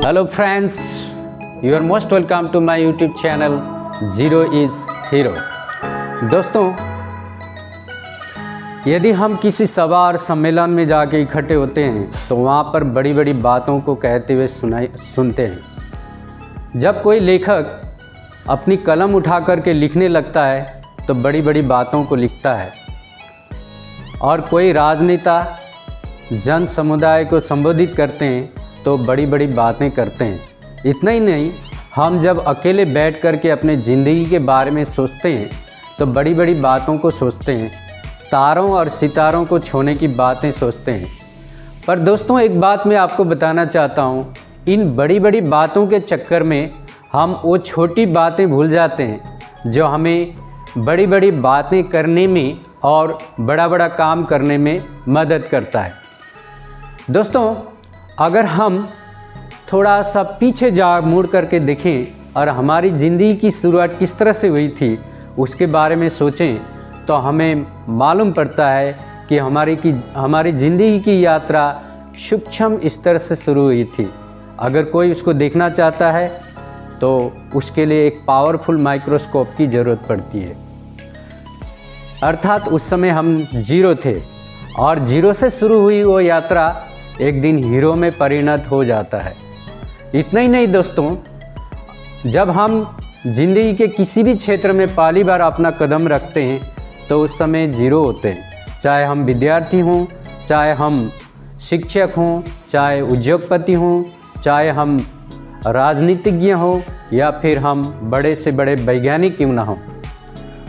Hello friends, you are most welcome to my YouTube channel zero is hero. दोस्तों, यदि हम किसी सभा और सम्मेलन में जाके इकट्ठे होते हैं तो वहाँ पर बड़ी बड़ी बातों को कहते हुए सुनते हैं। जब कोई लेखक अपनी कलम उठा करके लिखने लगता है तो बड़ी बड़ी बातों को लिखता है, और कोई राजनेता जन समुदाय को संबोधित करते हैं तो बड़ी बड़ी बातें करते हैं। इतना ही नहीं, हम जब अकेले बैठ कर के अपने ज़िंदगी के बारे में सोचते हैं तो बड़ी बड़ी बातों को सोचते हैं, तारों और सितारों को छूने की बातें सोचते हैं। पर दोस्तों, एक बात मैं आपको बताना चाहता हूँ, इन बड़ी बड़ी बातों के चक्कर में हम वो छोटी बातें भूल जाते हैं जो हमें बड़ी बड़ी बातें करने में और बड़ा बड़ा काम करने में मदद करता है। दोस्तों, अगर हम थोड़ा सा पीछे जा मुड़ करके देखें और हमारी ज़िंदगी की शुरुआत किस तरह से हुई थी उसके बारे में सोचें तो हमें मालूम पड़ता है कि हमारी ज़िंदगी की यात्रा सूक्ष्म स्तर से शुरू हुई थी। अगर कोई उसको देखना चाहता है तो उसके लिए एक पावरफुल माइक्रोस्कोप की ज़रूरत पड़ती है। अर्थात उस समय हम जीरो थे और जीरो से शुरू हुई वो यात्रा एक दिन हीरो में परिणत हो जाता है। इतना ही नहीं दोस्तों, जब हम ज़िंदगी के किसी भी क्षेत्र में पहली बार अपना कदम रखते हैं तो उस समय जीरो होते हैं। चाहे हम विद्यार्थी हों, चाहे हम शिक्षक हों, चाहे उद्योगपति हों, चाहे हम राजनीतिज्ञ हों, या फिर हम बड़े से बड़े वैज्ञानिक क्यों ना हों,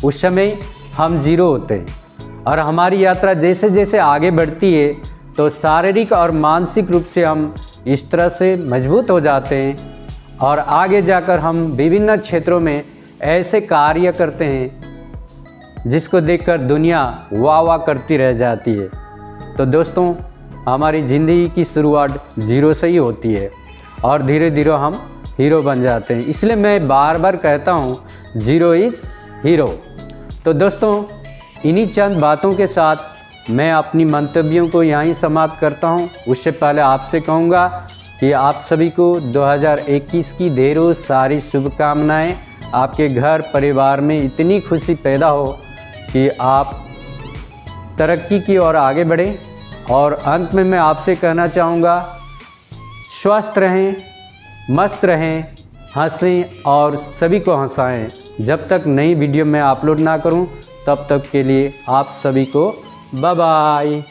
उस समय हम जीरो होते हैं। और हमारी यात्रा जैसे जैसे आगे बढ़ती है तो शारीरिक और मानसिक रूप से हम इस तरह से मजबूत हो जाते हैं और आगे जाकर हम विभिन्न क्षेत्रों में ऐसे कार्य करते हैं जिसको देखकर दुनिया वाह वाह करती रह जाती है। तो दोस्तों, हमारी ज़िंदगी की शुरुआत जीरो से ही होती है और धीरे धीरे हम हीरो बन जाते हैं। इसलिए मैं बार बार कहता हूँ, जीरो इज़ हीरो। तो दोस्तों, इन्हीं चंद बातों के साथ मैं अपनी मंतव्यों को यहीं समाप्त करता हूं। उससे पहले आपसे कहूंगा कि आप सभी को 2021 की ढेरों सारी शुभकामनाएं। आपके घर परिवार में इतनी खुशी पैदा हो कि आप तरक्की की ओर आगे बढ़ें। और अंत में मैं आपसे कहना चाहूँगा, स्वस्थ रहें, मस्त रहें, हंसें और सभी को हंसाएं। जब तक नई वीडियो मैं अपलोड ना करूं तब तक के लिए आप सभी को बाय बाय।